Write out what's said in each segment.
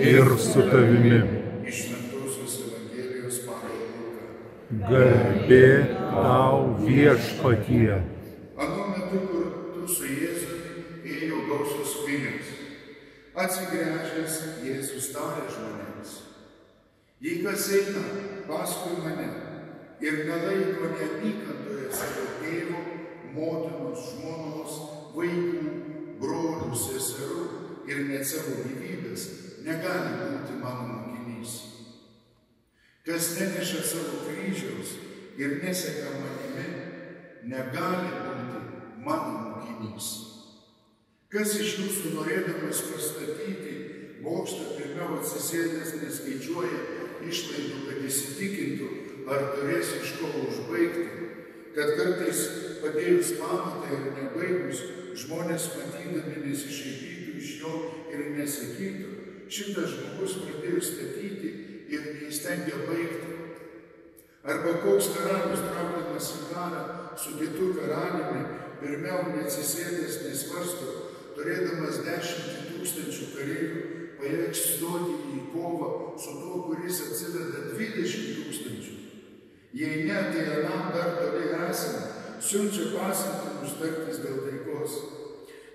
Ir su tavimi. Iš Šventosios Evangelijos pagal Luką. Garbė tau viešpatie. Anuo metu kartu su Jėzumi ėjo gausios minios. Atsigręžęs, Jėzus tarė žmonėms: jei kas eina paskui mane ir nelaiko neapykantoje savo tėvo, motinos, žmonos, vaikų, brolių, seserų ir net savo gyvybės, negali būti mano mokinys. Kas neneša savo kryžiaus ir neseka manimi, negali būti mano mokinys. Kas iš jūsų norėdamas pastatyti bokštą, pirmiau atsisėdęs neskaičiuoja išlaidų, kad įsitikintų, ar turės iš ko užbaigti, kad kartais padėjus pamatą ir nebaigus, žmonės matydami nesišaipytų iš jo ir nesakytų: šitas žmogus pradėjo statyti ir neįstengia baigti. Arba koks karalius, traukdamas į karą su kitu karaliumi, pirmiau neatsisėdęs nesvarsto, turėdamas 10 000 kareivių, pajėgs stoti į kovą su tuo, kuris atsiveda 20 000. Jei ne, tai anam dar toli esame, siunčia pasiuntinius tartis dėl taikos.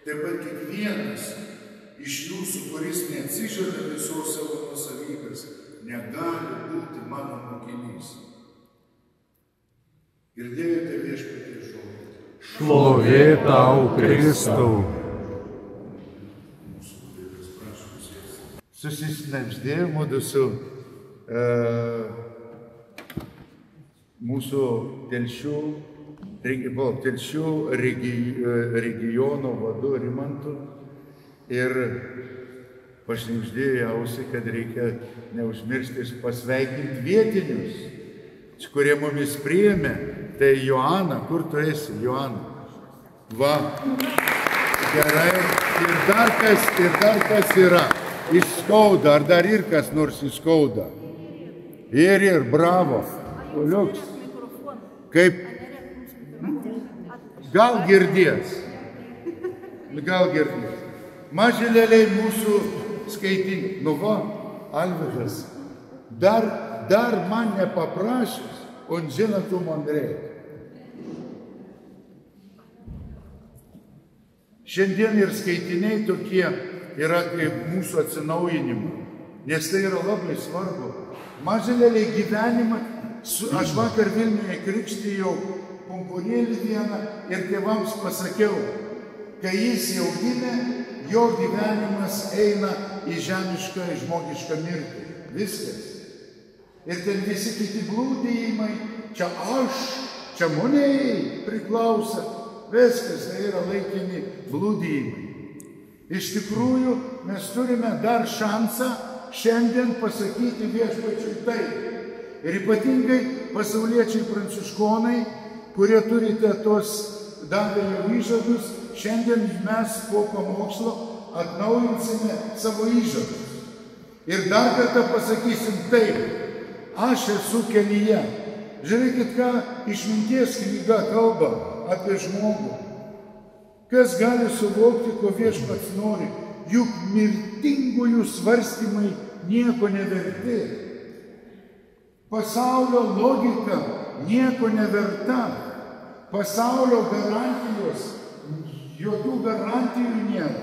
Taip pat kiekvienas iš jūsų, kuris neatsižada visos savo nuosavybės, negali būti mano mokinys. Girdėjote viešpaties žodį? Šlovė tau, Kristau. Susišnabždėjom mudu su mūsų Telšių regiono vadu Rimantu ir pašnibždėjo į ausį, kad reikia neužmiršti pasveikinti vietinius, kurie mumis priėmė. Tai Joana, kur tu esi, Joana? Va, gerai. Ir dar kas yra iš Skauda, ar dar ir kas nors iš Skauda? Ir, bravo. Liuks. Kaip? Gal girdės. Mažylėliai mūsų skaitinį. Nu va, Alvydas, dar man nepaprašys, on žino, tu man reikia. Šiandien ir skaitiniai tokie yra kaip mūsų atsinaujinimo, nes tai yra labai svarbu. Mažylėliai gyvenimą, aš vakar Vilniuje krikštijau pumpurėlį vieną ir tėvams pasakiau, kai jis jau gimė, jo gyvenimas eina į žemišką, žmogišką mirtį. Viskas. Ir ten visi kiti glūdėjimai, čia aš, čia monėjai priklauso. Viskas, tai yra laikini blūdėjimai. Iš tikrųjų, mes turime dar šansą šiandien pasakyti viešpačiui taip. Ir ypatingai pasauliečiai pranciškonai, kurie turite tos davę jau įžadus, šiandien mes po pamokslo atnaujinsime savo įžadus. Ir dar kartą pasakysim taip, aš esu kelyje. Žiūrėkit, ką išminties knyga kalba apie žmogų. Kas gali suvokti, ko viešpats nori? Juk mirtingųjų svarstymai nieko neverti. Pasaulio logika nieko neverta. Pasaulio garantijos, jokių garantijų nėra.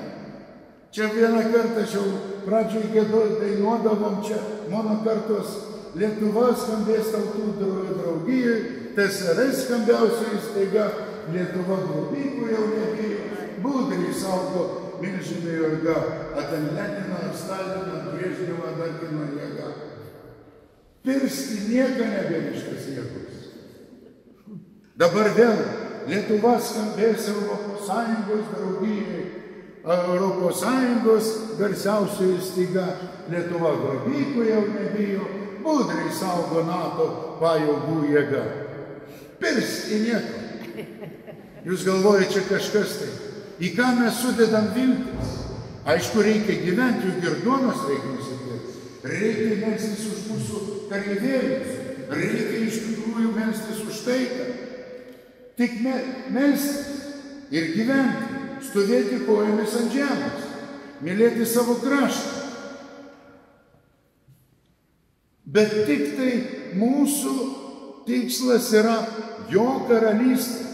Čia vieną kartą aš jau pradžioje dainuodavom, čia mano kartos Lietuva skambės tautų draugijai, TSRS skambiausia įstaiga, Lietuva grobykų jau nebijo, Budrį saugo milžinė jėga, a ten Leniną, Staliną, Brežnevą, Darkino jėga. Pirsti nieka neberiškas jėgos. Dabar vėl Lietuva skambės Europos Sąjungos draugijai, Europos Sąjungos garsiausioji styga, Lietuva grobykų jau nebijo, budriai saugo NATO pajėgų jėga. Pirst į nieką. Jūs galvojate, čia kažkas tai. Į ką mes sudedam viltis? Aišku, reikia gyventi, juk ir duonos reikia nusipirkti. Reikia melstis už mūsų kareivėlius. Reikia iš tikrųjų melstis už taiką. Tik melstis ir gyventi, stovėti kojomis ant žemės, mylėti savo kraštą. Bet tik tai mūsų tikslas yra jo karalystė.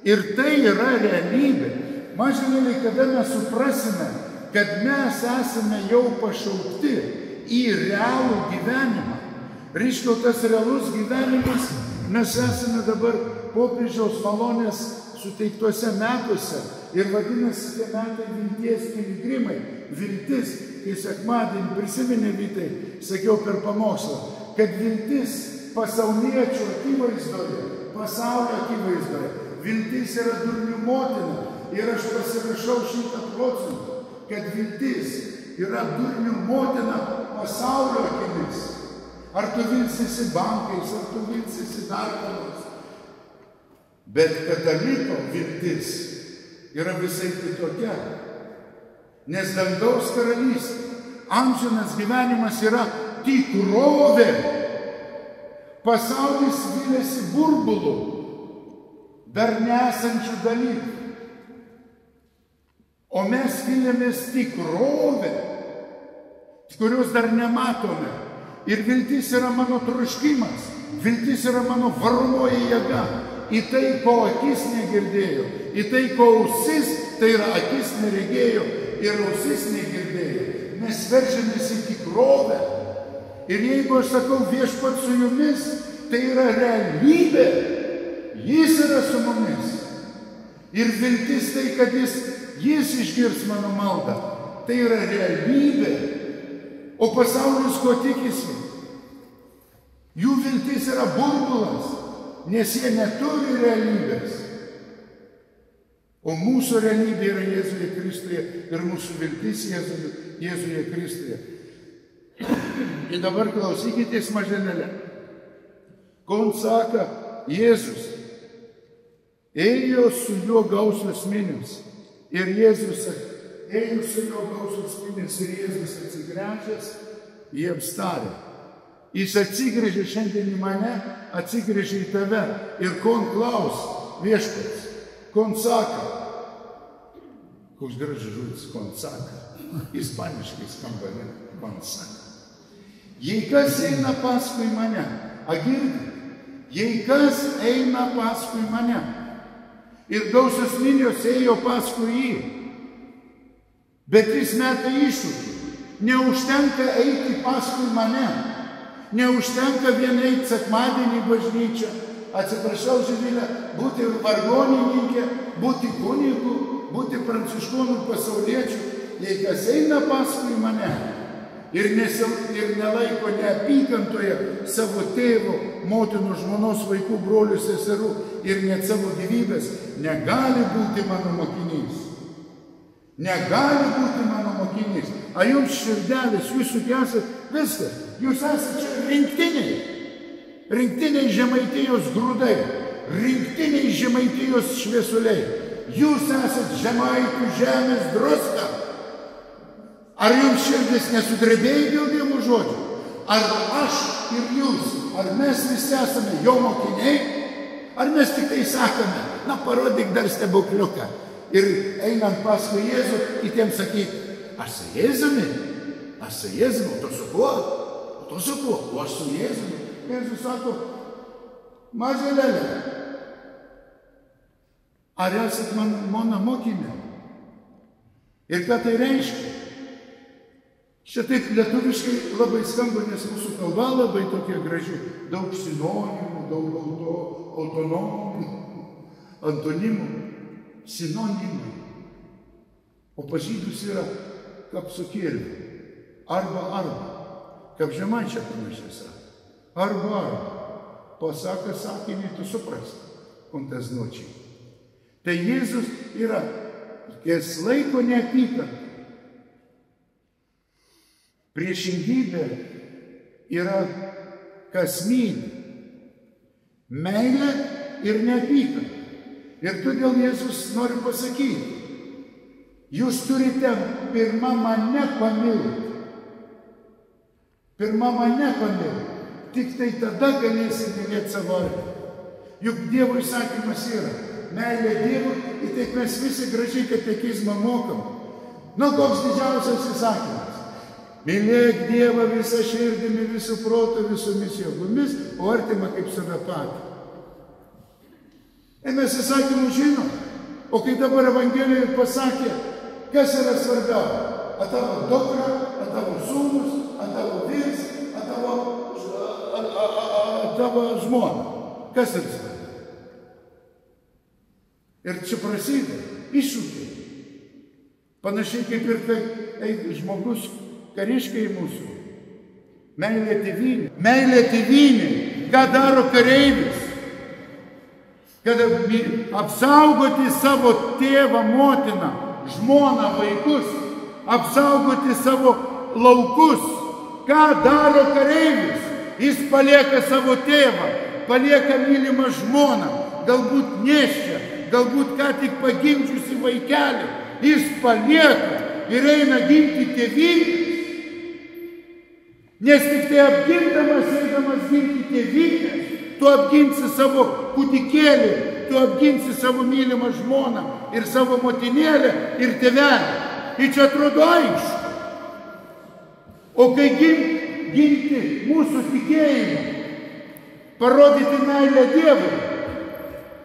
Ir tai yra realybė. Mažinėliai, kada mes suprasime, kad mes esame jau pašaukti į realų gyvenimą. Reiškia, tas realus gyvenimas, mes esame dabar popiežiaus malonės suteiktuose metuose ir vadinasi tie metai vilties piligrimai. Viltis, kai sekmadienį prisiminė Vytai, sakiau per pamokslą, kad viltis pasauliečių akivaizdoje, pasaulio akivaizdoje, viltis yra durnių motina. Ir aš pasirašau 100%, kad viltis yra durnių motina pasaulio akimis. Ar tu vilsiesi bankais, ar tu vilsiesi dar kanos. Bet kataliko viltis yra visai kitokia. Nes dangaus karalystė, amžinas gyvenimas yra tikrovė. Pasaulis viliasi burbulų, dar nesančių dalykų. O mes vilėmės tikrovę, kurios dar nematome. Ir viltis yra mano troškimas, viltis yra mano varomoji jėga. Į tai, ko akis negirdėjo, į tai, ko ausis, tai yra akis neregėjo ir ausis negirdėjo. Mes veržiamės į tikrovę. Ir jeigu aš sakau viešpats su jumis, tai yra realybė. Jis yra su mumis. Ir viltis tai, kad jis išgirs mano maldą. Tai yra realybė. O pasaulis ko tikisi? Jų viltis yra burbulas, nes jie neturi realybės. O mūsų realybė yra Jėzuje Kristuje ir mūsų viltis Jėzuje Kristuje. Ir dabar klausykitės maželėlę. Kon saka Jėzus, ėjo su juo gausios minios. Ir Jėzus ėjo su juo gausios minios ir Jėzus atsigręžęs jiems tarė. Jis atsigręžė šiandien į mane, atsigręžė į tave ir kon klaus viešpats, kon saka. Koks gražus žodis, kon saka. Ispaniškai skamba, ne? Kon saka. Jei kas eina paskui mane, agirdi, jei kas eina paskui mane, ir gausios minios ėjo paskui jį, bet jis meta iššūkį. Neužtenka eiti paskui mane, neužtenka vien eiti sekmadienį į bažnyčią, atsiprašau, Živilė, būti vargonininkė, būti kunigu, būti pranciškonų pasauliečių. Jei kas eina paskui mane ir nelaiko neapykantoje savo tėvo, motinų, žmonos, vaikų, brolių, seserų ir net savo gyvybės, negali būti mano mokinys. Negali būti mano mokinys. A jums širdelės, jūs esat viskas. Jūs esat čia rinktiniai. Rinktiniai Žemaitijos grūdai. Rinktiniai Žemaitijos šviesuliai. Jūs esat Žemaičių žemės druska. Ar jums širdis nesudrebėjo dėl Dievo žodžių? Ar aš ir jūs, ar mes visi esame jo mokiniai? Ar mes tik tai sakome, na parodyk dar stebukliuką. Ir einant paskui Jėzų, kitiems sakyti, aš su Jėzumi, o tu su kuo? O aš su Jėzumi. Jėzus sako, maželėlė, ar esat mano mokinė? Ir ką tai reiškia? Čia taip lietuviškai labai skamba, nes mūsų kalba labai tokia graži. Daug sinonimų, daug autonomų, antonimų, sinonimai. O pas žydus yra kapsukėlė. Arba. Kaip žemaičiai panašiai sako. Arba. Pasaka sakinį, tu suprasti, konteznuočiai. Tai Jėzus yra Reikės laiko neapykantą. Priešingybė yra kas myli. Meilė ir neapykanta. Ir todėl Jėzus nori pasakyti, jūs turite pirmą mane pamilti. Pirmą mane pamilti. Tik tai tada galėsite mylėti savo artimą. Juk Dievo įsakymas yra meilė Dievui, ir taip mes visi gražiai katekizmą mokam. Nu, koks didžiausias įsakymas? Mylėk Dievą visą širdimi, visų protų, visomis jėgomis, o artimą kaip save patį. Ir mes įsakymus žinom. O kai dabar Evangelijoje pasakė, kas yra svarbiausia? A tavo dukra, a tavo sūnus, a tavo vyras, a tavo žmona. Kas yra svarbiausia? Ir čia prasideda iššūkiai. Panašiai kaip ir kai žmogus kariškiai mūsų. Meilė tėvynė. Meilė tėvynė. Ką daro kareivis? Kad apsaugoti savo tėvą, motiną, žmoną, vaikus, apsaugoti savo laukus. Ką daro kareivis? Jis palieka savo tėvą, palieka mylimą žmoną, galbūt nėščią, galbūt ką tik pagimdžiusi vaikelį. Jis palieka ir eina ginti tėvynės. Nes tik tai apgindamas, eidamas ginti tėvynės, tu apginsi savo kūdikėlį, tu apginsi savo mylimą žmoną ir savo motinėlę ir tėvelį. Ir čia atrodo aišku. O kai ginti mūsų tikėjimą, parodyti meilę Dievui,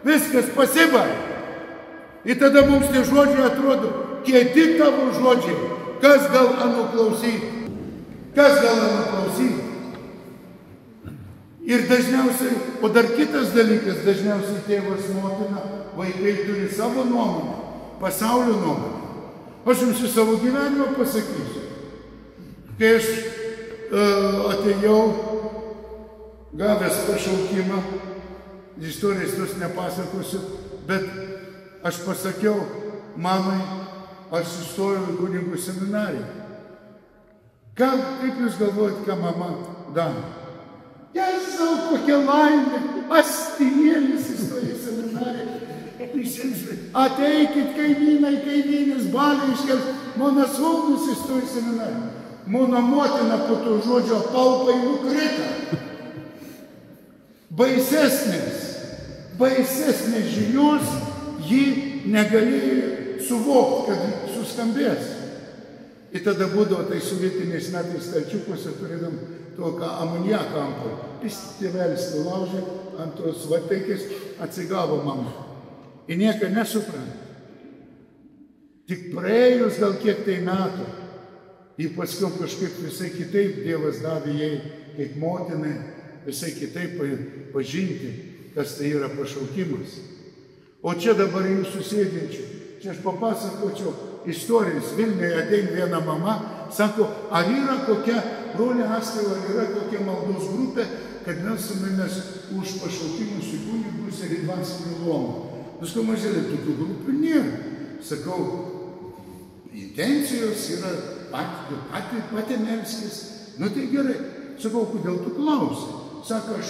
viskas pasibaigė. Ir tada mums tie žodžiai atrodo, kieti tavo žodžiai, kas gal anuklausyti. Kas gal anuklausyti. Ir dažniausiai, o dar kitas dalykas, dažniausiai tėvas, motina, vaikai turi savo nuomonę, pasaulio nuomonę. Aš jums į savo gyvenimą pasakysiu. Kai aš atėjau, gavęs pašaukimą, istorijas tos nepasakosiu, bet aš pasakiau mamai, aš įstojau į kunigų seminariją. Kaip jūs galvojat, ką mama daro? Jėzau, kokia laimė, astijėlis įstojo į seminariją. Ateikit kaimynai, kaimynės, baliai iškels, mano sūnus įstojo į seminariją. Mano motina po to žodžio palpai nukrita. Baisesnės žinios ji negalėjo suvokti, kad suskambės. Ir tada būdavo tai sovietiniais metais stalčiukuose turėdam tokią amoniaką ampulę. Jis tėvelis nulaužė ant tos vateikės, atsigavo mama. Ir nieko nesupranta. Tik praėjus gal kiek tai metų, ir paskiau kažkaip visai kitaip Dievas davė jai, kaip motinai, visai kitaip pažinti, kas tai yra pašaukimas. O čia dabar jūsų sėdinčių, čia aš papasakočiau istorijas. Vilniuje ateina viena mama, sako, ar yra kokia, brolė Astela, ar yra kokia maldos grupė, kad melstumėmės už pašaukimus į kunigus ir į dvasinį luomą. Paskui mažėlė, tokių grupių nėra. Sakau, intencijos yra pati melskis. Nu tai gerai. Sakau, kodėl tu klausai? Sako, aš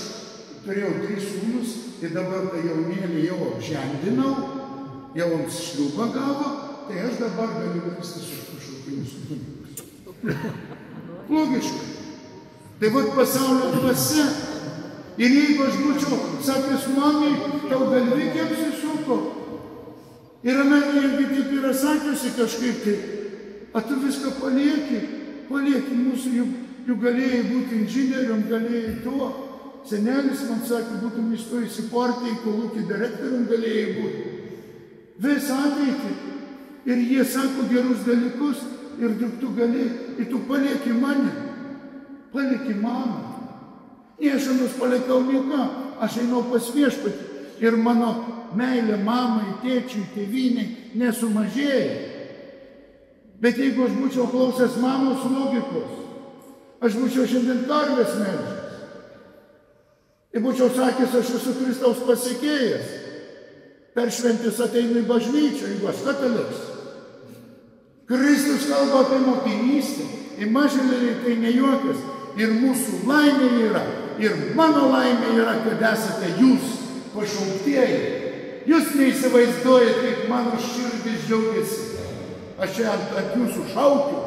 turėjau 3 sūnus ir dabar tą jaunėlį jau apžendinau, jau ant šliūbą gavo, tai aš dabar galiu melstis už pašaukimus į kunigus. Logiškai. Tai vat pasaulio dvasia. Ir jeigu aš būčiau sakęs mamai, tau galvikė apsisuko. Ir Amelija irgi taip yra sakiusi kažkaip tai, a tu viską palieki mūsų, juk galėjai būti inžinierium, galėjai tuo. Senelis man sakė, būtum įstojęs į partiją, kolūkį direktorium galėjai būti. Visą ateitį. Ir jie sako gerus dalykus, ir tu galėjai, ir tu palieki mane. Palieki mamą. Ne, aš anus palikau nieko, aš einau pas viešpatį. Ir mano meilė mamai, tėčiui, tėvynei nesumažėja. Bet jeigu aš būčiau klausęs mamos logikos, aš būčiau šiandien karvės melžęs. Ir būčiau sakęs, aš esu Kristaus pasekėjas. Per šventės ateinu į bažnyčią, jeigu aš katalikas. Kristus kalba apie mokinystę. Ir mažėliai tai ne juokas. Ir mūsų laimė yra. Ir mano laimė yra, kad esate jūs pašauktieji. Jūs neįsivaizduojate, kaip mano širdis džiaugiasi. Aš čia ant jūsų šaukiu,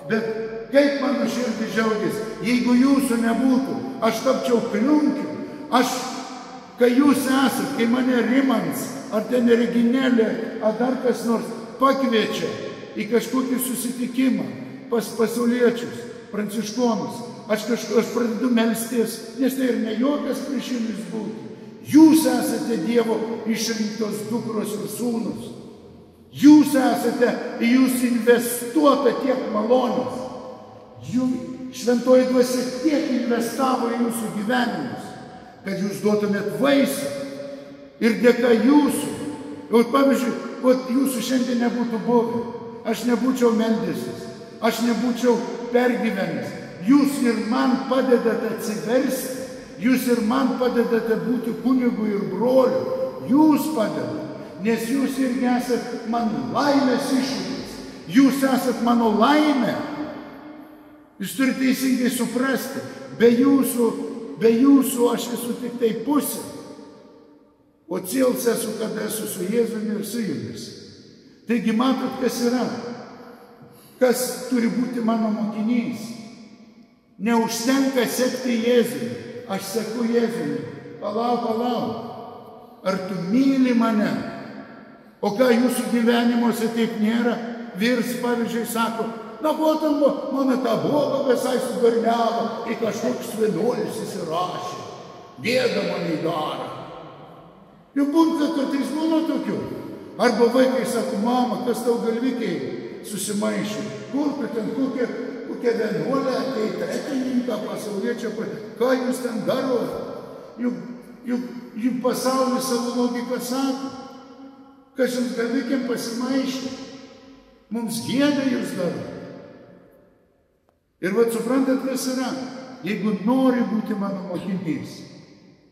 bet kaip mano širdis džiaugiasi, jeigu jūsų nebūtų, aš tapčiau kliunkiu. Aš, kai jūs esat, kai mane Rimans, ar ten Reginėlė, ar dar kas nors pakviečia į kažkokį susitikimą pas pasauliečius, pranciškonus, aš pradedu melstis, nes tai ir ne jokios prieš jumis būti. Jūs esate Dievo išrinktos dukros ir sūnus. Jūs esate, į jūs investuota tiek malonės. Šventoji dvasia tiek investavo į jūsų gyvenimus, kad jūs duotumėt vaisių. Ir dėka jūsų, pavyzdžiui, jūsų šiandien nebūtų buvę, aš nebūčiau meldęsis, aš nebūčiau pergyvenęs. Jūs ir man padedate atsiversti, jūs ir man padedate būti kunigu ir broliu. Jūs padedate, nes jūs irgi esat man laimės iššūkis. Jūs esat mano laimė. Jūs turite teisingai suprasti, be jūsų aš esu tik tai pusė. O cėls esu, kada esu su Jėzumi ir su jumis. Taigi matot, kas yra. Kas turi būti mano mokinys. Neužtenka sekti Jėzumi. Aš seku Jėzumi. Palauk. Ar tu myli mane? O ką jūsų gyvenimuose taip nėra? Vyrs, pavyzdžiui, sako, na, ko tam mano tą blogą visai sugarniavo, į kažkoks vienuolis įsirašė. Gėda mane įdaro. Jau būna, kad jis būna tokių. Arba vaikai sako, mama, kas tau galvikiai susimaišė? Kur tu ten, kokia vienuolė, tai tretininką pasauliečią, ką jūs ten darot? Juk pasaulis savo logiką sako, kas jums galvikiam pasimaišė. Mums gėda jūs darot. Ir vat suprantat, kas yra? Jeigu nori būti mano mokinys,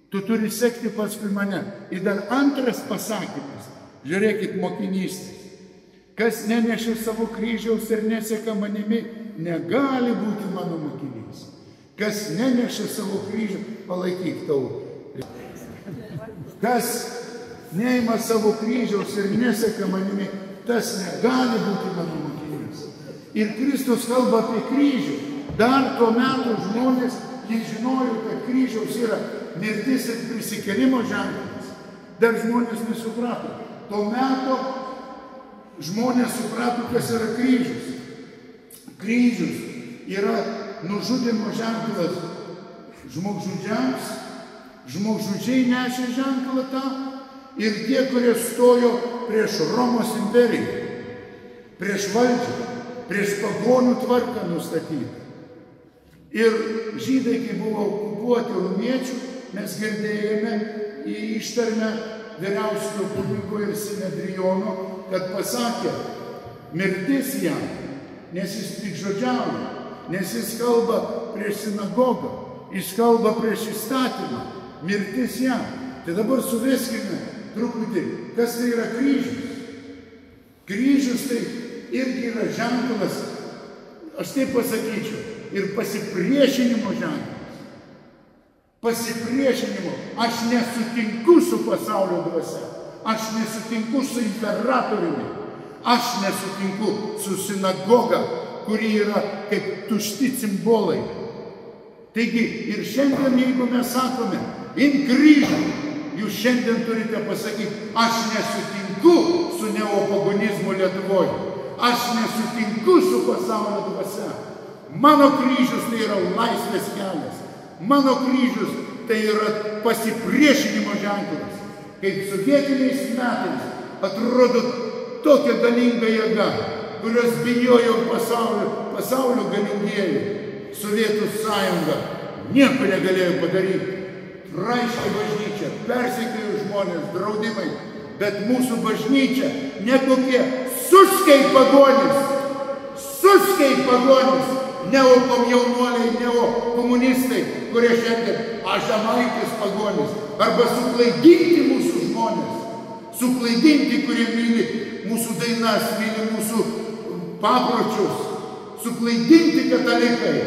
tu turi sekti paskui mane. Ir dar antras pasakymas. Žiūrėkit, mokinystės. Kas nenešė savo kryžiaus ir neseka manimi, negali būti mano mokinys. Kas nenešė savo kryžių, palaikyk tau. Kas neima savo kryžiaus ir neseka manimi, tas negali būti mano mokinys. Ir Kristus kalba apie kryžių. Dar tuo metu žmonės nežinojo, kad kryžiaus yra mirtis ir prisikėlimo ženklas. Dar žmonės nesuprato. Tuo metu žmonės suprato, kas yra kryžius. Kryžius yra nužudimo ženklas žmogžudžiams. Žmogžudžiai nešė ženklą tą. Ir tie, kurie stojo prieš Romos imperiją, prieš valdžią, prieš pagonių tvarką nustatytą. Ir žydai, kai buvo okupuoti romiečių, mes girdėjome į ištarmę vyriausiojo kunigo ir Sinedriono, kad pasakė, mirtis jam, nes jis piktžodžiauja, nes jis kalba prieš sinagogą, jis kalba prieš įstatymą, mirtis jam. Tai dabar suveskime truputį, kas tai yra kryžius. Kryžius tai irgi yra ženklas, aš taip pasakyčiau, ir pasipriešinimo ženklas. Pasipriešinimo. Aš nesutinku su pasaulio dvasia. Aš nesutinku su imperatoriumi. Aš nesutinku su sinagoga, kuri yra kaip tušti simbolai. Taigi ir šiandien, jeigu mes sakome, imk kryžių, jūs šiandien turite pasakyti, aš nesutinku su neopagonizmu Lietuvoje. Aš nesutinku su pasaulio dvasia. Mano kryžius tai yra laisvės kelias. Mano kryžius tai yra pasipriešinimo ženklas. Kaip sovietiniais metais atrodo tokia galinga jėga, kurios bijojo pasaulio galingieji. Sovietų sąjunga nieko negalėjo padaryti. Traiškė bažnyčia, persekiojo žmonės, draudimai. Bet mūsų bažnyčia ne kokie suskiai pagonys, neokomjaunuoliai, neokomunistai, kurie šiandien žemaitis pagonis, arba suklaidinti mūsų žmonės, suklaidinti, kurie myli mūsų dainas, myli mūsų papročius, suklaidinti katalikai.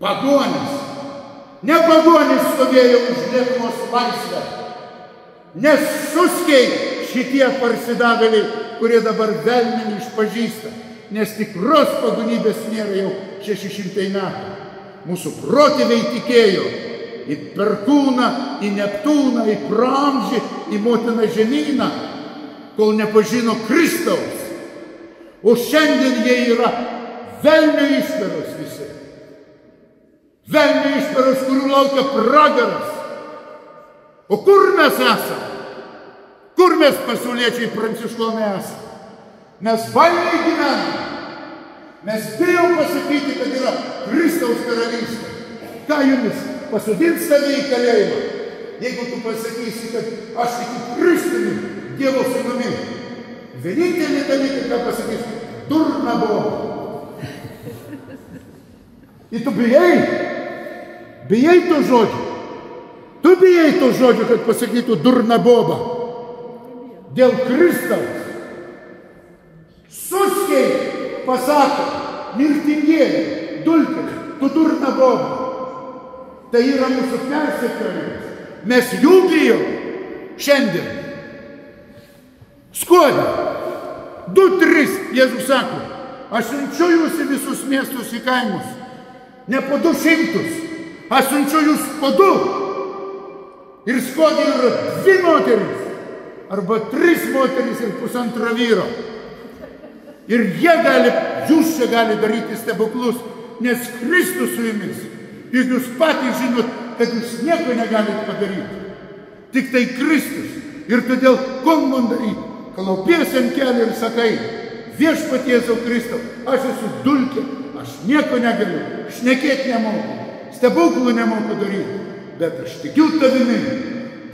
Pagonis. Ne pagonis stovėjo už Lietuvos laisvę. Nes suskiai šitie parsidavėliai, kurie dabar velnį išpažįsta. Nes tikros pagonybės nėra jau 600 metų. Mūsų protėviai tikėjo į Perkūną, į Neptūną, į Praamžį, į Motiną žemyną, kol nepažino Kristaus. O šiandien jie yra velnio išperos visi. Velnio išperos, kurių laukia pragaras. O kur mes esame? Kur mes pasauliečiai pranciškonai esame? Mes valniai gyvename. Mes bijom pasakyti, kad yra Kristaus karalystė. Ką jumis? Pasodins tave į kalėjimą. Jeigu tu pasakysi, kad aš tikiu Kristumi, Dievo sūnumi. Vienintelį dalyką, ką pasakysi, durna boba. Ir tu bijai? Bijai to žodžio? Tu bijai to žodžio, kad pasakytų durna boba. Dėl Kristaus. Suskiai pasako, mirtingieji, dulkės, tu durna boba. Tai yra mūsų persekiojimas. Mes jų bijom šiandien. Skuodė. 2-3, Jėzus sako, aš siunčiu jūs į visus miestus, į kaimus. Ne po 200, aš siunčiu jūs po 2. Ir Skuodė yra 2 moterys, arba 3 moterys ir 1,5 vyro. Ir jūs čia gali daryti stebuklus, nes Kristus su jumis. Juk jūs patys žinot, kad jūs nieko negalite padaryti. Tik tai Kristus. Ir todėl, ko man daryti? Klaupiesi ant kelio ir sakai, viešpatie Jėzau Kristau, aš esu dulkė, aš nieko negaliu, šnekėti nemoku, stebuklų nemoku daryti, bet aš tikiu tavimi,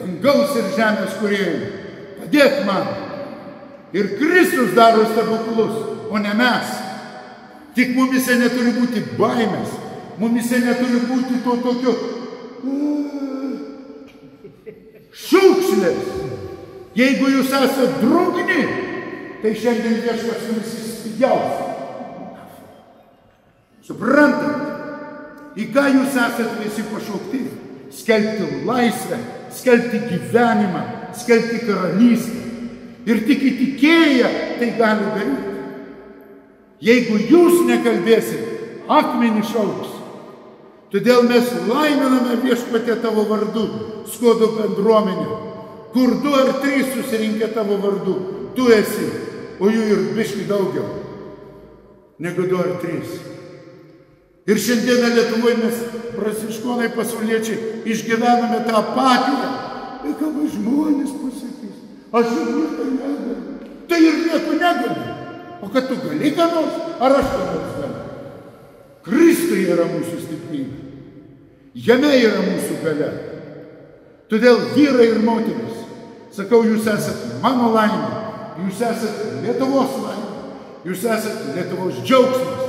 dangaus ir žemės kūrėjui, padėk man. Ir Kristus daro stebuklus, o ne mes. Tik mumise neturi būti baimės, mumise neturi būti to tokio šiukšlės. Jeigu jūs esate drungni, tai šiandien viešpats jums įspjaus. Suprantat, į ką jūs esate visi pašaukti? Skelbti laisvę, skelbti gyvenimą, skelbti karalystę. Ir tik įtikėję tai gali daryti. Jeigu jūs nekalbėsit, akmenį šauks. Todėl mes laiminame viešpatie tavo vardu, Skuodo bendruomenė. Kur 2 ar 3 susirinkę tavo vardu, tu esi, o jų ir biški daugiau negu 2 ar 3. Ir šiandieną Lietuvoje mes, pranciškonai pasauliečiai, išgyvename tą apatiją. Ir ką žmonės pasakys, aš ir nieko negaliu. Tai ir nieko negaliu. O kad tu gali ką nors, ar aš ką nors galiu? Kristuje yra mūsų stiprybė. Jame yra mūsų galia. Todėl vyrai ir moteris, sakau, jūs esate mano laimė, jūs esate Lietuvos laimė, jūs esate Lietuvos džiaugsmas,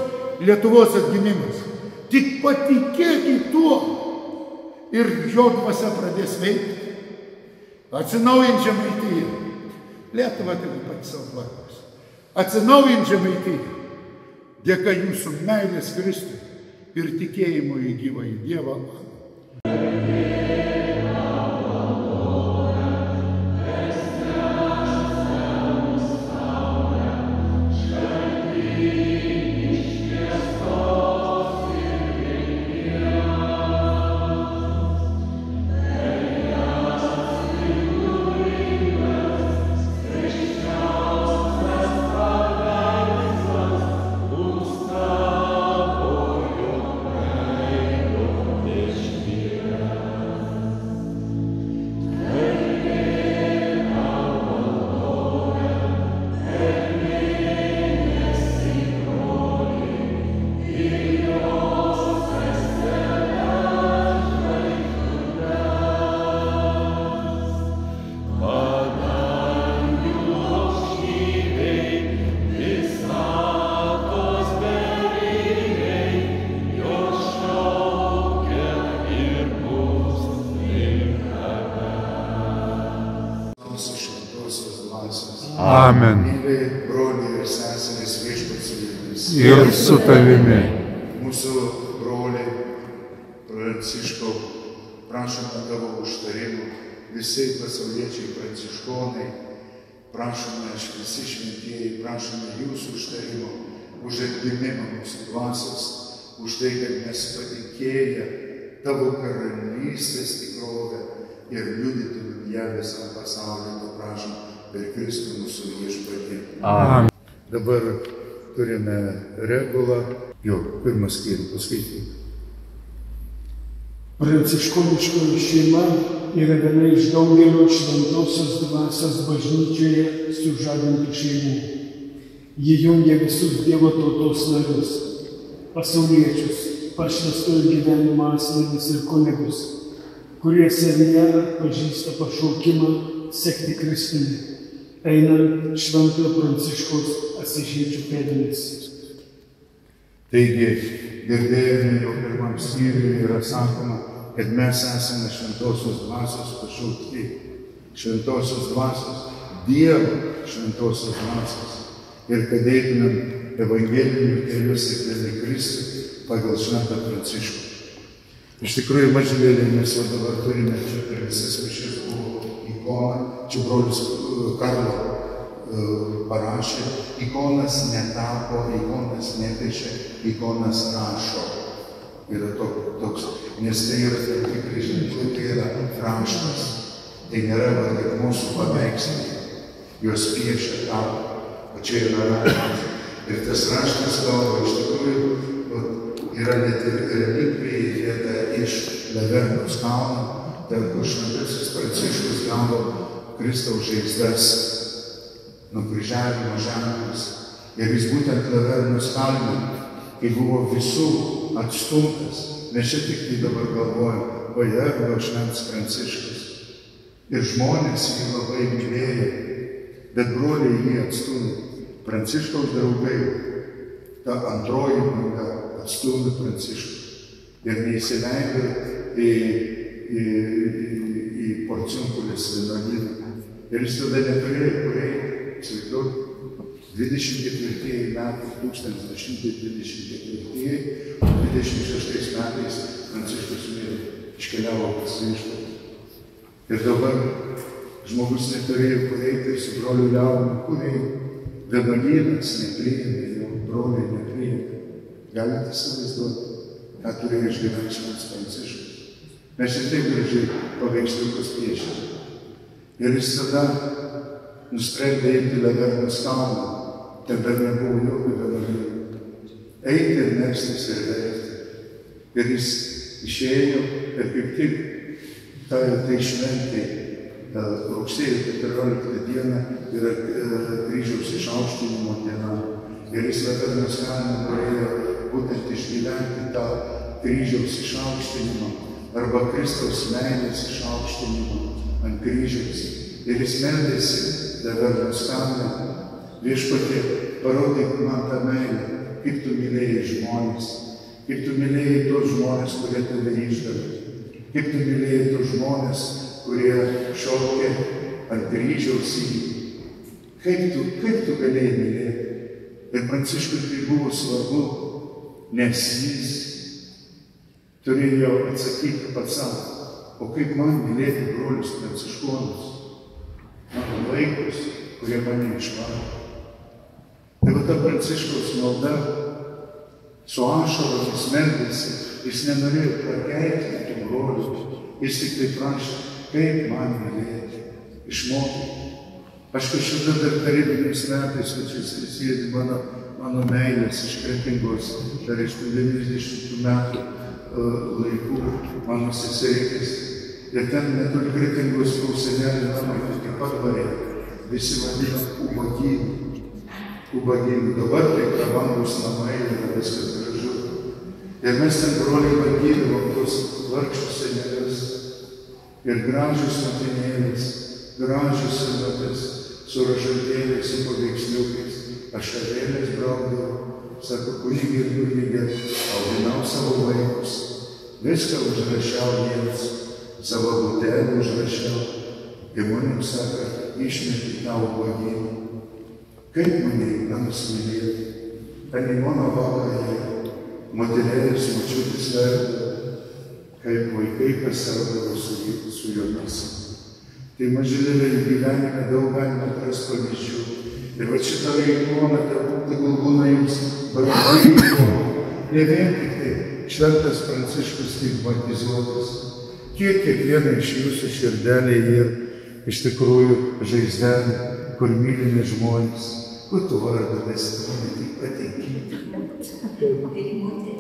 Lietuvos atgimimas. Tik patikėkit tuo ir jo dvasia pradės veikti. Atsinaujint Žemaitiją. Lietuva tik pats savo tvarkos. Atsinaujint Žemaitiją. Dėka jūsų meilės Kristui ir tikėjimo į gyvąjį Dievą. Amen. Mėly broliai ir seserys, ir su tavimi. Mūsų broliai Pranciškau, prašome tavo užtarimų, visi pasauliečiai pranciškonai, prašome visi šventieji, prašome jūsų užtarimo už atgimimą mūsų dvasios, už tai, kad mes patikėję tavo karalystės tikrovę ir liudytumėm ją visam pasauliu, to prašom per Kristų mūsų viešpatį. Amen. Dabar turime regulą. Jo, pirmas skyrių paskaityti. Pranciškoniškoji šeima yra viena iš daugelio šventosios dvasios bažnyčioje sužadintų šeimų. Ji jungia visus Dievo tautos narius, pasauliečius, pašvęstojo gyvenimo asmenis ir kunigus, kurie savyje atpažįsta pašaukimą sekti Kristumi, einant Šventojo Pranciškaus Asyžiečio pėdomis. Taigi, girdėjome jau pirmam skyriui yra sakoma, kad mes esame šventosios dvasios pašaukti. Šventosios dvasios, Dievo šventosios dvasios. Ir kad eitumėm evangelinių kelių sekdami Kristų pagal Šventą Pranciškų. Iš tikrųjų, Mažylėlė, mes jau dabar turime čia per visas mišias buvo ikoną, čia brolius Karlo parašė, ikonas netapo, ikonas nepiešė, ikonas rašo. Yra toks, nes tai yra tam tikrai ženklai, tai yra raštas. Tai nėra kaip mūsų paveikslai, juos piešia tapo, o čia yra raštas. Ir tas raštas kalba, iš tikrųjų, yra net ir relikvija įdėta iš Lavernos kalno, ten kur Šventasis Pranciškus gavo Kristaus žaizdas, nukryžiavimo ženklas. Ir jis būtent Lavernos kalne, kai buvo visų atstumtas, mes čia tik tai dabar galvojam, o jeigu Šventas Pranciškus. Ir žmonės jį labai mylėjo, bet broliai jį atstumė. Pranciškaus draugai, ta antroji banga atstumė Pranciškus. Ir neįsileido į Porciunkulės vienuolyną. Ir jis tada neturėjo kur eiti. Įsivaizduok, 24 metai, 1924, 26 metais Pranciškus mirė, iškeliavo pas viešpatį. Ir dabar žmogus neturėjo kur eiti ir su broliu Leonu, kuriai vienuolynas nepriėmė, jo broliai nepriėmė. Galite įsivaizduoti, ką turėjo išgyventi Šventas Pranciškus. Mes ir taip gražiai paveiksliukus piešėme. Ir jis tada nusprendė eiti Lavernos kalną. Ten dar nebuvo jokių vienuolynų. Eiti ir melstis ir verkti. Ir jis išėjo ir kaip tik tai šventė rugsėjo 14 dieną yra kryžiaus išaukštinimo diena. Ir jis Lavernos kalną norėjo būtent išgyventi tą kryžiaus išaukštinimą arba Kristaus meilės išaukštinimą ant kryžiaus. Ir jis meldėsi Lavernos kalne. Viešpatie, parodyk man tą meilę, kaip tu mylėjai žmonės, kaip tu mylėjai tos žmonės, kurie tave išdavė, kaip tu mylėjai tos žmonės, kurie šaukė ant kryžiaus jį. Kaip tu galėjai mylėti? Ir Pranciškui tai buvo svarbu, nes jis turėjo atsakyti pats savo, o kaip man mylėti brolius pranciškonus, mano vaikus, kurie mane išvaro. Tai va ta Pranciškaus malda su ašaromis meldėsi, jis nenorėjo prakeikti tų brolių, jis tik tai prašė, kaip man mylėti, išmokyti. Aš kažkada dar tarybiniais metais, kad šis sėdi mano meilės iš Kretingos, dar iš 90 metų laikų, mano seserikis. Ir ten netoli Kretingos jau senelį namai, taip pat varėjo, visi vadino ubagynų. Dabar tai prabangus namai yra viskas gražu. Ir mes ten broliai valgydavom tos vargšus senelius ir gražius motinėlės, gražius senutės, su rašaltėliais, su paveiksliukais, ašarėlės braukdavo, sako, kunigė, auginau savo vaikus, viską užrašiau jiems, savo butelį užrašiau, ir manim sako, išmeti tavo ubagynų. Kaip mane įdomus mylėti, Animono vakarą moterėlės močiutės verda, kaip vaikai pasielgdavo su jomis. Tai mažylėlė gyvenime daug galima atrast pavyzdžių. Ir va šitą ikoną, tegul būna jums brangi ikona. Ne vien tik tai šventas Pranciškus stigmatizuotas. Kiekviena iš jūsų širdelėje yra iš tikrųjų žaizdelė, kur mylimi žmonės. Kur tu vardą nesidomė, tik pateikyti.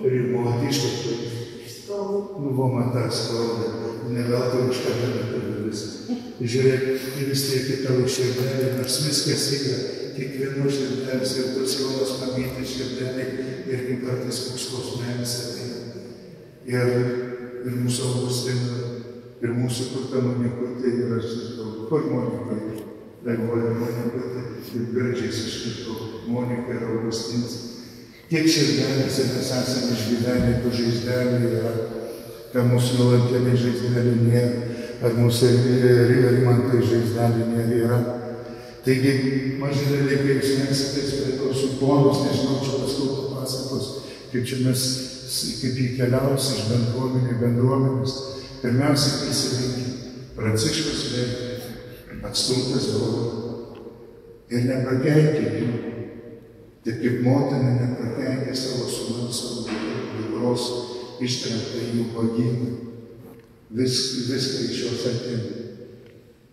Rimoti iš tikrųjų. Nuvomata skauda, neveltui užkabinti visą. Žiūrėk, vis tiek į tavo širdelį, nors viskas yra, kiekvieno širdelės ir tos jaunos mamytės širdelį, irgi kartais koks skausmelis ateina. Ir mūsų Augustina, ir mūsų kurta Monikutė yra, kur Monika yra? Lengvoja Monikutė, ir gražiai suškirto Monika ir Augustinas. Kiek širdelėse mes esame išgyvenę, tų žaizdelį yra, ką mūsų nuolatinė žaizdelė nėra, ar mūsų Rimantai žaizdelė nėra. Taigi, mažylėlė, kai jūs nesitės prie tos ikonos, nežinau, čia paskui papasakos, kaip čia mes, kaip jį keliaus iš bendruomenės, pirmiausia prisiminkime, Pranciškus veikia, atstumtas brolių ir neprakeikė jų, taip kaip motina neprakeikė savo sūnaus, savo dukros, ištremtą jų pagyną. Viską iš jos atėmė.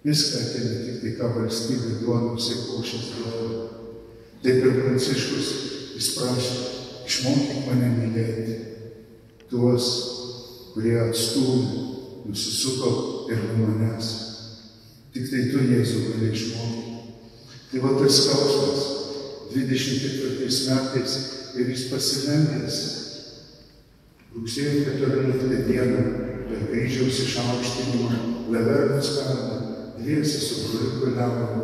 Viską atėmė, tik tai ką valstybė duoda, košės duoda. Taip ir Pranciškus, jis prašė, išmokyk mane mylėti tuos, kurie atstūmė, nusisuko ir nuo manęs. Tik tai tu, Jėzau, gali išmokyti. Tai va tas skausmas 24 metais ir jis pasilendęs rugsėjo 14 dieną per kryžiaus išaukštinimą Levernos kalną dviese su broliuku Leonu.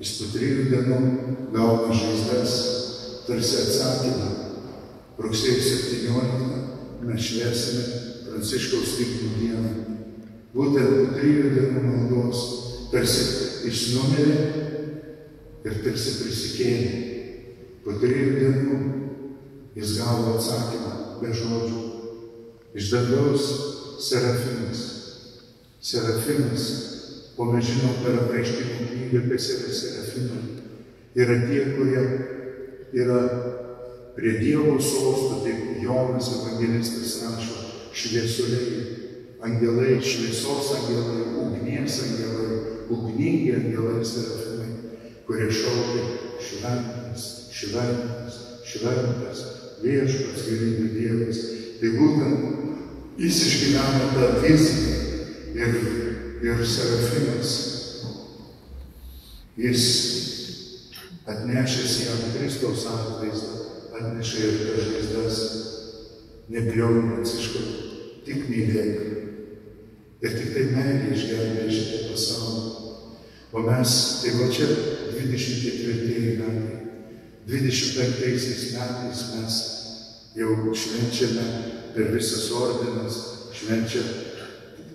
Jis po 3 dienų gauna žaizdas, tarsi atsakymą. Rugsėjo 17 mes švęsime Pranciškaus Stigmų dieną. Būtent po 3 dienų maldos tarsi jis numirė ir tarsi prisikėlė. Po 3 dienų jis gavo atsakymą be žodžių. Iš dangaus Serafinas. Serafinas, o mes žinom per apreiškimo knygą, kas yra Serafimai. Yra tie, kurie yra prie Dievo sosto, taip Jonas evangelistas rašo, šviesuliai. Angelai, šviesos angelai, ugnies angelai, ugningi angelai Serafimai, kurie šaukia šventas, šventas, šventas, viešpats, gyvybių Dievas. Tai būtent jis išgyveno tą viziją ir Serafimas, jis atnešęs jam Kristaus atvaizdą, atnešė ir tas žaizdas, nebliauk Pranciškau, tik mylėk. Ir tik tai meilė išgelbėjo šitą pasaulį. O mes, tai va čia 24 metai, 25 metais mes jau švenčiame per visas ordinas, švenčia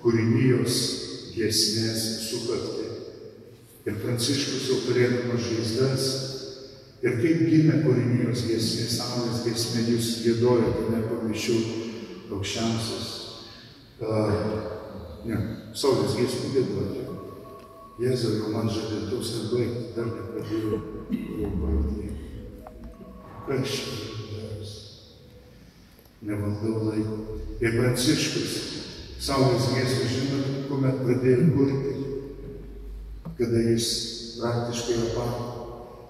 kūrinijos giesmės sukaktį. Ir Pranciškus jau turėdamas žaizdas, ir kaip gimė kūrinijos giesmė, saulės giesmė, jūs giedojate, nepamišiu aukščiausias. Saulės giesmė giedojate. Jėzau, jau man žadėtus nebaigti, dar nepradėjau jau baigti. Kas čia daras? Nevaldau laiko. Ir Pranciškus saulės giesmę, žinot, kuomet pradėjo kurti, kada jis praktiškai apako.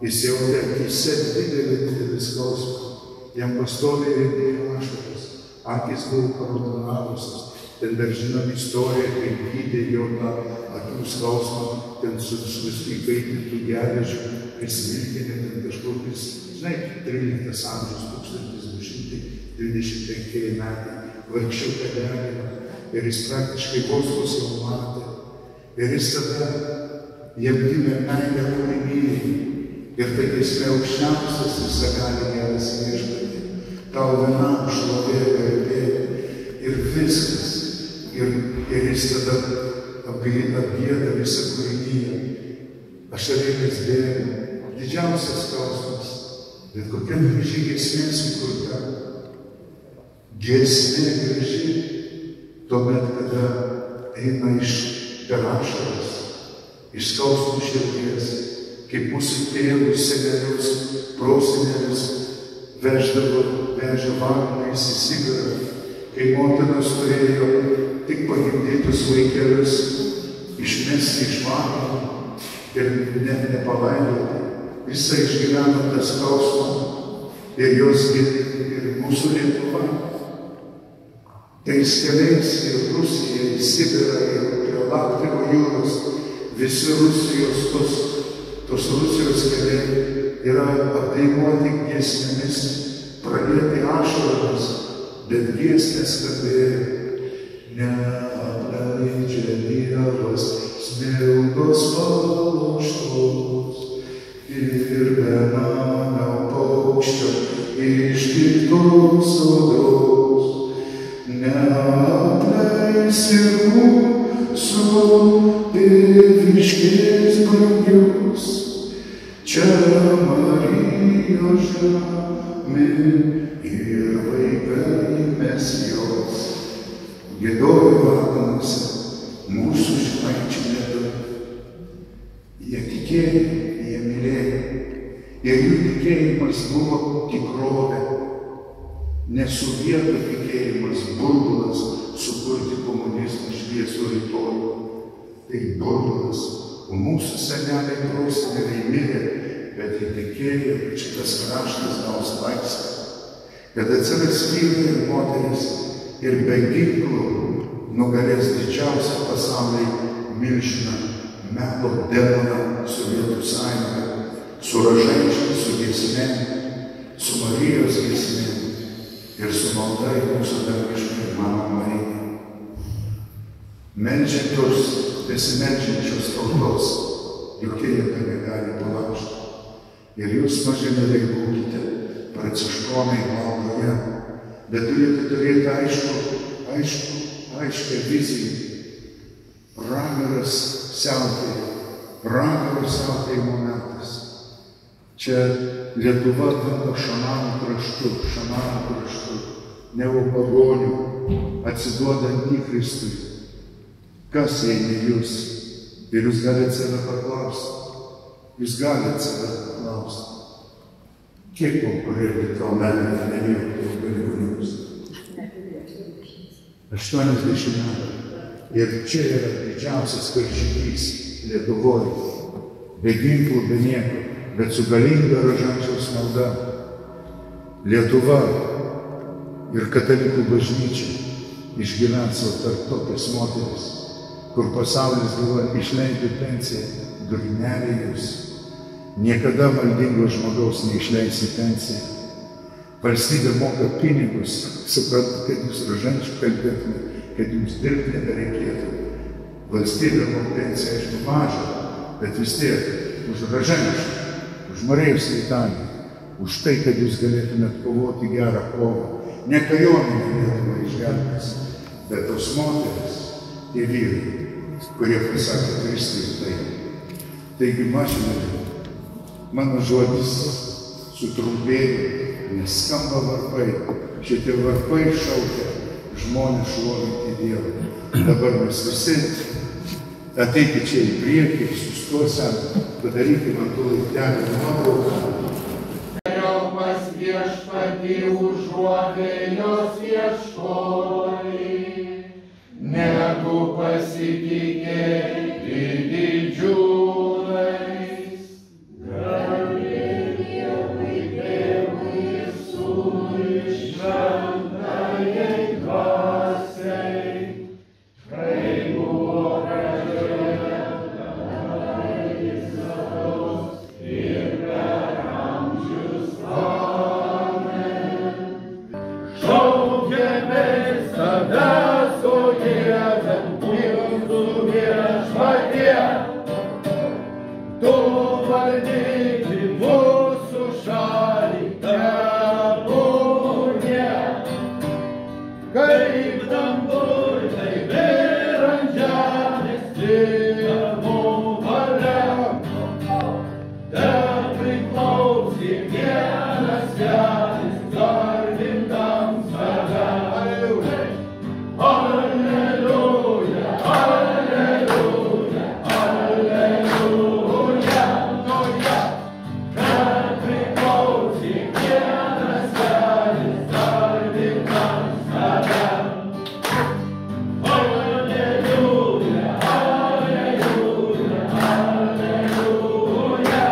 Jis jautė akyse didelį skausmą. Jam pastoviai riedėjo ašaros. Akys buvo paraudonavusios. Ten dar žinom istoriją, kaip gydė jo tą akių skausmą, ten įkaitintų geležių, prisvilkinė ten kažkokius, žinai, 13 amžius, 1225 metai, vargšiuką deginą. Ir jis praktiškai vos jau matė. Ir jis tada jam gimė meilė kūrinijai. Ir tai giesmė aukščiausias visagali geras viešpatį. Tau vienam šlovė garbė. Ir viskas. Ir jis tada apgieda visą kūriniją. Ašarėmis bėga. Didžiausias skausmas. Bet kokia graži giesmė sukurta. Giesmė graži tuomet, kada eina iš per ašaras, iš skausmų širdies, kaip mūsų tėvus, senelius, prosenelius vežė vagonais į Sibirą, kai motinos turėjo tik pagimdytus vaikelius išmesti iš vagonų ir nepalaidoti. Visą išgyveno tą skausmą ir jos ir mūsų Lietuva. Tais keliais ir Rusija, į Sibirą, ir prie Laktiko jūros, visi Rusijos, tos Rusijos keliai yra apdainuoti giesmėmis, pradėti ašaromis, bet giesmės skambėjo. Neapleidžia Dievas smilgos palaužtos ir benamio paukščio iš kitos audros. Neapleis ir mūsų tėviškės brangius, čia Marijos žemė ir vaikai mes jos. Giedojo vagonuose mūsų žemaičių nedaug. Jie tikėjo, jie mylėjo. Ir jų tikėjimas buvo tikrovė. Ne sovietų tikėjimas, burbulas sukurti komunizmą šviesų rytojų. Tai burbulas. O mūsų seneliai proseneliai mirė, bet jie tikėjo, kad šitas kraštas gaus laisvę. Kad atsiras vyrai ir moteris ir be ginklų nugalės didžiausią pasaulyje milžiną, melo demoną, Sovietų sąjungą, su rožančiu, su giesmėm, su Marijos giesmėm ir su malda į mūsų dangišką Mamą Mariją. Meldžiančios, besimeldžiančios tautos, jokie jėga negali palaužti. Ir jūs, maži mėliai, būkite pranciškonai maldoje, bet turite turėti aiškę viziją. Pragaras siautėjimo metas. Čia Lietuva tampa šamanų kraštu, neopagonių, atsiduoda Antikristui. Kas jei ne jūs? Ir jūs galite save paklausti. Kiek konkuruoti tau metai nevėjau kunigų? 80 metų. Ir čia yra didžiausias karžygys Lietuvoje. Be ginklų, be nieko, bet su galinga rožančiaus malda. Lietuva ir katalikų bažnyčia išgyvens tarp tokias moteris, kur pasaulis galvoja išleidti pensiją, durneliai jūs. Niekada maldingo žmogaus neišleis į pensiją. Valstybė moka pinigus, suprantu, kad jūs rožančių kalbėtumėte, kad jums dirbti nebereikėtų. Valstybė moka pensiją, aišku, mažą, bet vis tiek už rožančių, už Marijos litaniją, už tai, kad jūs galėtumėt kovoti gerą kovą. Ne kariuomenė Lietuva išgelbės, bet tos moteris, tie vyrai, kurie pasakė Kristui tai. Taigi, mažinami, mano žodis sutrumpėjo, nes skamba varpai. Šitie varpai šaukia žmonės šlovinti Dievą. Dabar mes visi ateikite čia į priekį, sustosime, padarykime man tų laiptelių nuotrauką. Pas viešpatį užuovėjos ieškojai, negu pasitikėti didžiūnais. Priklausi kiekvienas svetis, garbintam save. Alleluja, alleluja, alleluja, alleluja. Kad priklaus kiekvienas svetis, garbintam save. Alleluja, alleluja, alleluja.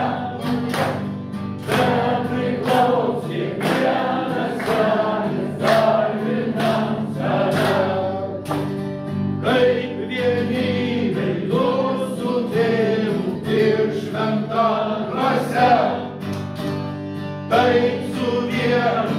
Kad priklaus kiekvienas svetis, garbintam save. Kaip vienybėj su Tėvu ir šventa dvasia, taip su vienu